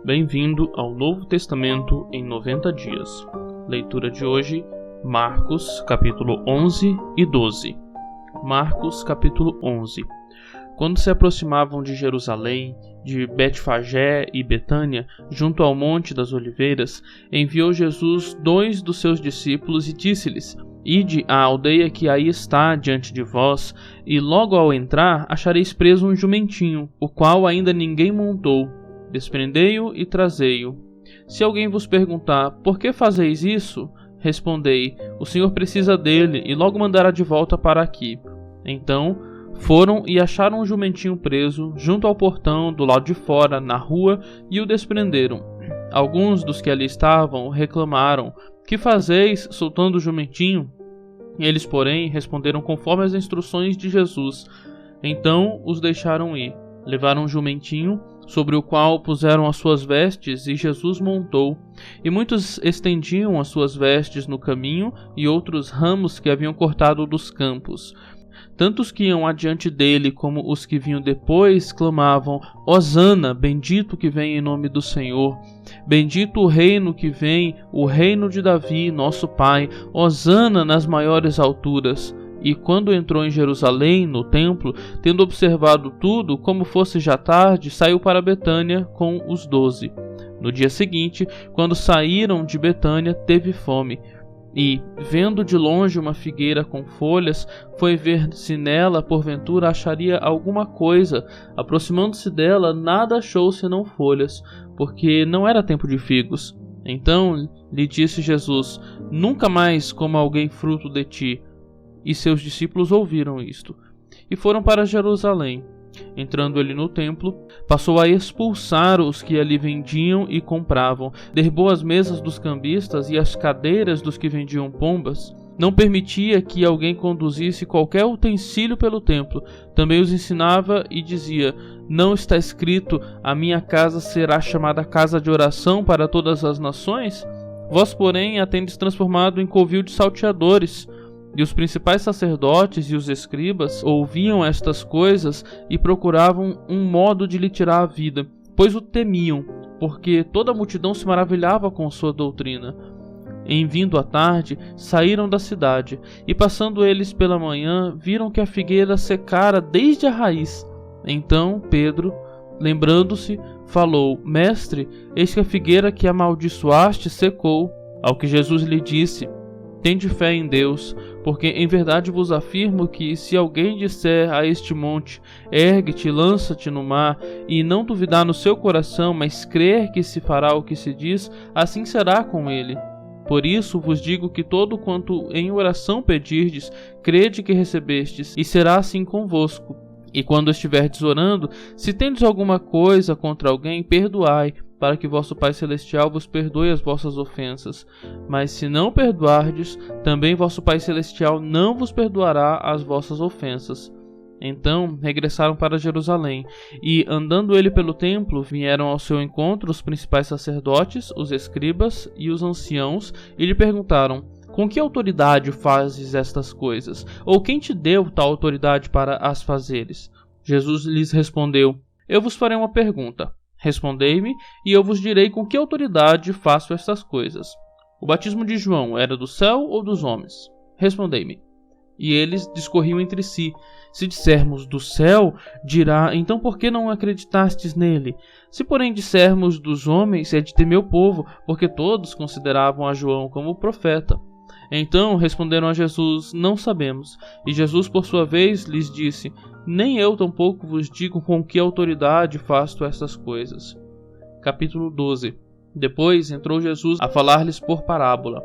Bem-vindo ao Novo Testamento em 90 dias. Leitura de hoje, Marcos, capítulo 11 e 12. Marcos, capítulo 11. Quando se aproximavam de Jerusalém, de Betfagé e Betânia, junto ao Monte das Oliveiras, enviou Jesus 2 dos seus discípulos e disse-lhes: Ide à aldeia que aí está diante de vós, e logo ao entrar achareis preso um jumentinho, o qual ainda ninguém montou. Desprendei-o e trazei-o. Se alguém vos perguntar: por que fazeis isso? Respondei: o Senhor precisa dele e logo mandará de volta para aqui. Então foram e acharam um jumentinho preso junto ao portão do lado de fora, na rua, e o desprenderam. Alguns dos que ali estavam reclamaram: que fazeis soltando o jumentinho? Eles, porém, responderam conforme as instruções de Jesus. Então os deixaram ir. Levaram um jumentinho, sobre o qual puseram as suas vestes, e Jesus montou. E muitos estendiam as suas vestes no caminho, e outros ramos que haviam cortado dos campos. Tanto os que iam adiante dele como os que vinham depois clamavam: Hosana, bendito que vem em nome do Senhor. Bendito o reino que vem, o reino de Davi, nosso pai. Hosana nas maiores alturas. E quando entrou em Jerusalém, no templo, tendo observado tudo, como fosse já tarde, saiu para Betânia com os 12. No dia seguinte, quando saíram de Betânia, teve fome. E, vendo de longe uma figueira com folhas, foi ver se nela, porventura, acharia alguma coisa. Aproximando-se dela, nada achou senão folhas, porque não era tempo de figos. Então lhe disse Jesus: Nunca mais coma alguém fruto de ti. E seus discípulos ouviram isto, e foram para Jerusalém. Entrando ele no templo, passou a expulsar os que ali vendiam e compravam, derrubou as mesas dos cambistas e as cadeiras dos que vendiam pombas. Não permitia que alguém conduzisse qualquer utensílio pelo templo. Também os ensinava e dizia: Não está escrito: a minha casa será chamada casa de oração para todas as nações? Vós, porém, a tendes transformado em covil de salteadores. E os principais sacerdotes e os escribas ouviam estas coisas e procuravam um modo de lhe tirar a vida, pois o temiam, porque toda a multidão se maravilhava com sua doutrina. Em vindo à tarde, saíram da cidade, e passando eles pela manhã, viram que a figueira secara desde a raiz. Então Pedro, lembrando-se, falou: Mestre, eis que a figueira que amaldiçoaste secou. Ao que Jesus lhe disse: Tende fé em Deus, porque em verdade vos afirmo que, se alguém disser a este monte: ergue-te e lança-te no mar, e não duvidar no seu coração, mas crer que se fará o que se diz, assim será com ele. Por isso vos digo que todo quanto em oração pedirdes, crede que recebestes, e será assim convosco. E quando estiverdes orando, se tendes alguma coisa contra alguém, perdoai, para que vosso Pai Celestial vos perdoe as vossas ofensas. Mas se não perdoardes, também vosso Pai Celestial não vos perdoará as vossas ofensas. Então regressaram para Jerusalém, e, andando ele pelo templo, vieram ao seu encontro os principais sacerdotes, os escribas e os anciãos, e lhe perguntaram: Com que autoridade fazes estas coisas? Ou quem te deu tal autoridade para as fazeres? Jesus lhes respondeu: Eu vos farei uma pergunta. Respondei-me, e eu vos direi com que autoridade faço estas coisas. O batismo de João era do céu ou dos homens? Respondei-me. E eles discorriam entre si: Se dissermos do céu, dirá: então por que não acreditastes nele? Se porém dissermos dos homens, é de temer o povo, porque todos consideravam a João como profeta. Então responderam a Jesus: Não sabemos. E Jesus, por sua vez, lhes disse: Nem eu tampouco vos digo com que autoridade faço estas coisas. Capítulo 12. Depois entrou Jesus a falar-lhes por parábola.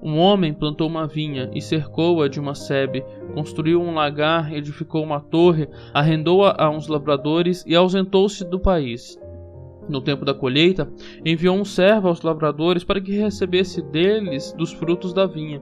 Um homem plantou uma vinha e cercou-a de uma sebe, construiu um lagar, edificou uma torre, arrendou-a a uns lavradores e ausentou-se do país. No tempo da colheita, enviou um servo aos lavradores para que recebesse deles dos frutos da vinha.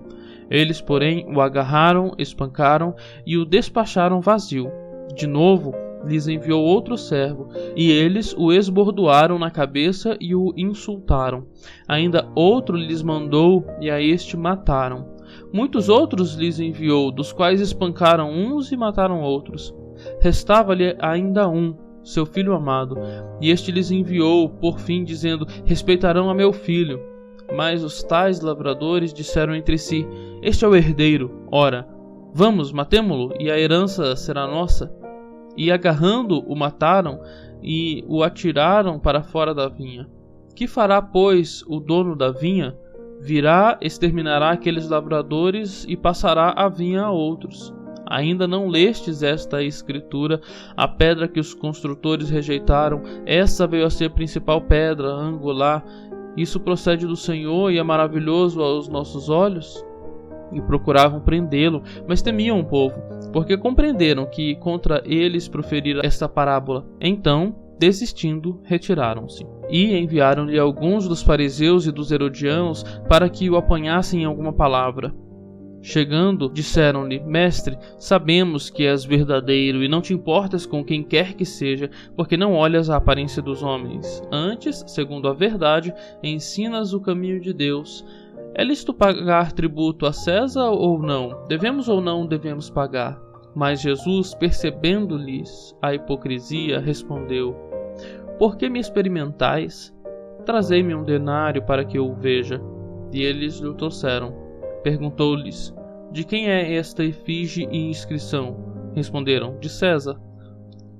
Eles, porém, o agarraram, espancaram e o despacharam vazio. De novo, lhes enviou outro servo, e eles o esbordoaram na cabeça e o insultaram. Ainda outro lhes mandou, e a este mataram. Muitos outros lhes enviou, dos quais espancaram uns e mataram outros. Restava-lhe ainda um, seu filho amado. E este lhes enviou, por fim, dizendo: respeitarão a meu filho. Mas os tais lavradores disseram entre si: este é o herdeiro. Ora, vamos, matemo-lo, e a herança será nossa. E agarrando, o mataram e o atiraram para fora da vinha. Que fará, pois, o dono da vinha? Virá, exterminará aqueles lavradores e passará a vinha a outros. Ainda não lestes esta escritura? A pedra que os construtores rejeitaram, essa veio a ser a principal pedra angular. Isso procede do Senhor e é maravilhoso aos nossos olhos? E procuravam prendê-lo, mas temiam o povo, porque compreenderam que contra eles proferira esta parábola. Então, desistindo, retiraram-se. E enviaram-lhe alguns dos fariseus e dos herodianos para que o apanhassem em alguma palavra. Chegando, disseram-lhe: mestre, sabemos que és verdadeiro e não te importas com quem quer que seja, porque não olhas a aparência dos homens. Antes, segundo a verdade, ensinas o caminho de Deus. É lícito pagar tributo a César ou não? Devemos ou não devemos pagar? Mas Jesus, percebendo-lhes a hipocrisia, respondeu: por que me experimentais? Trazei-me um denário para que eu o veja. E eles lhe trouxeram. Perguntou-lhes: de quem é esta efígie e inscrição? Responderam: de César.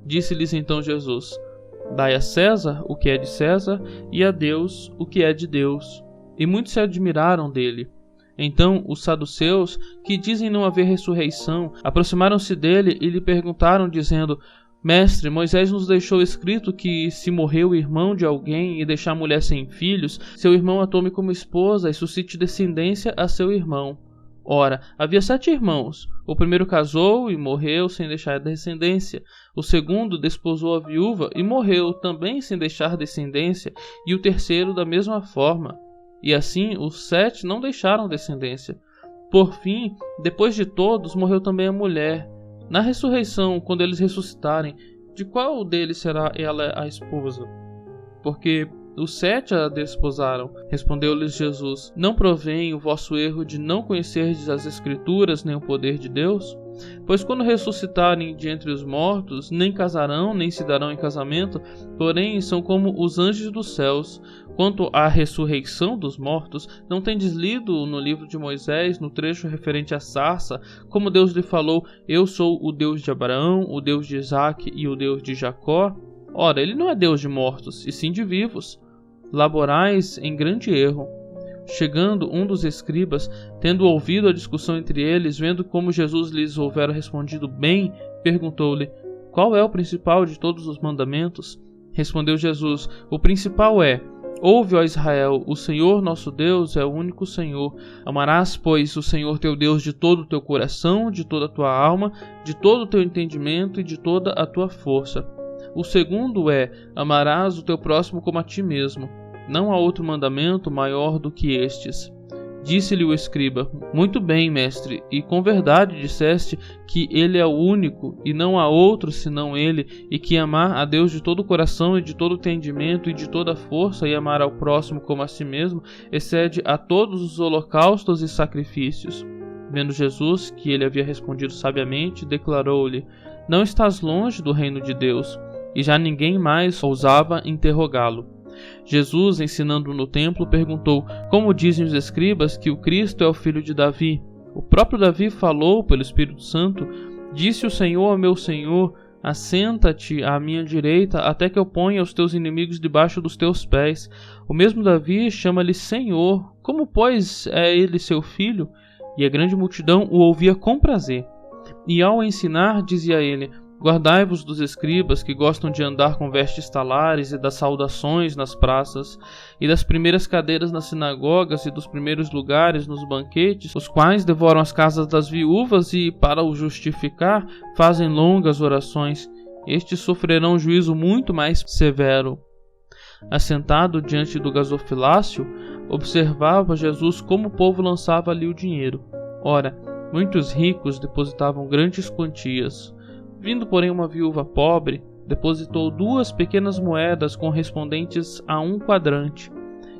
Disse-lhes então Jesus: dai a César o que é de César, e a Deus o que é de Deus. E muitos se admiraram dele. Então os saduceus, que dizem não haver ressurreição, aproximaram-se dele e lhe perguntaram, dizendo: mestre, Moisés nos deixou escrito que, se morrer o irmão de alguém e deixar a mulher sem filhos, seu irmão a tome como esposa e suscite descendência a seu irmão. Ora, havia 7 irmãos. O primeiro casou e morreu sem deixar descendência. O segundo desposou a viúva e morreu também sem deixar descendência. E o terceiro da mesma forma. E assim os 7 não deixaram descendência. Por fim, depois de todos, morreu também a mulher. Na ressurreição, quando eles ressuscitarem, de qual deles será ela a esposa? Porque os 7 a desposaram. Respondeu-lhes Jesus: não provém o vosso erro de não conhecerdes as Escrituras nem o poder de Deus? Pois quando ressuscitarem de entre os mortos, nem casarão, nem se darão em casamento, porém são como os anjos dos céus. Quanto à ressurreição dos mortos, não tendes lido no livro de Moisés, no trecho referente à sarça, como Deus lhe falou: eu sou o Deus de Abraão, o Deus de Isaque e o Deus de Jacó? Ora, ele não é Deus de mortos, e sim de vivos. Laborais em grande erro. Chegando um dos escribas, tendo ouvido a discussão entre eles, vendo como Jesus lhes houvera respondido bem, perguntou-lhe: qual é o principal de todos os mandamentos? Respondeu Jesus: o principal é: ouve, ó Israel, o Senhor nosso Deus é o único Senhor. Amarás, pois, o Senhor teu Deus de todo o teu coração, de toda a tua alma, de todo o teu entendimento e de toda a tua força. O segundo é: amarás o teu próximo como a ti mesmo. Não há outro mandamento maior do que estes. Disse-lhe o escriba: muito bem, mestre, e com verdade disseste que ele é o único, e não há outro senão ele, e que amar a Deus de todo o coração e de todo o entendimento e de toda a força, e amar ao próximo como a si mesmo, excede a todos os holocaustos e sacrifícios. Vendo Jesus que ele havia respondido sabiamente, declarou-lhe: não estás longe do reino de Deus. E já ninguém mais ousava interrogá-lo. Jesus, ensinando no templo, perguntou: como dizem os escribas que o Cristo é o filho de Davi? O próprio Davi falou pelo Espírito Santo: disse o Senhor ao meu Senhor: assenta-te à minha direita, até que eu ponha os teus inimigos debaixo dos teus pés. O mesmo Davi chama-lhe Senhor. Como, pois, é ele seu filho? E a grande multidão o ouvia com prazer. E ao ensinar, dizia ele: guardai-vos dos escribas que gostam de andar com vestes talares e das saudações nas praças, e das primeiras cadeiras nas sinagogas e dos primeiros lugares nos banquetes, os quais devoram as casas das viúvas e, para o justificar, fazem longas orações. Estes sofrerão juízo muito mais severo. Assentado diante do gasofilácio, observava Jesus como o povo lançava ali o dinheiro. Ora, muitos ricos depositavam grandes quantias. Vindo, porém, uma viúva pobre, depositou 2 pequenas moedas correspondentes a 1 quadrante.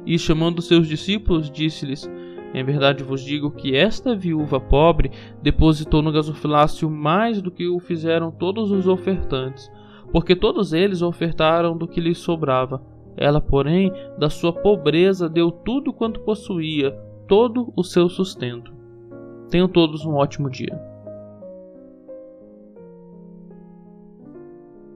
E, chamando seus discípulos, disse-lhes: em verdade vos digo que esta viúva pobre depositou no gasofilácio mais do que o fizeram todos os ofertantes, porque todos eles ofertaram do que lhes sobrava. Ela, porém, da sua pobreza deu tudo quanto possuía, todo o seu sustento. Tenham todos um ótimo dia.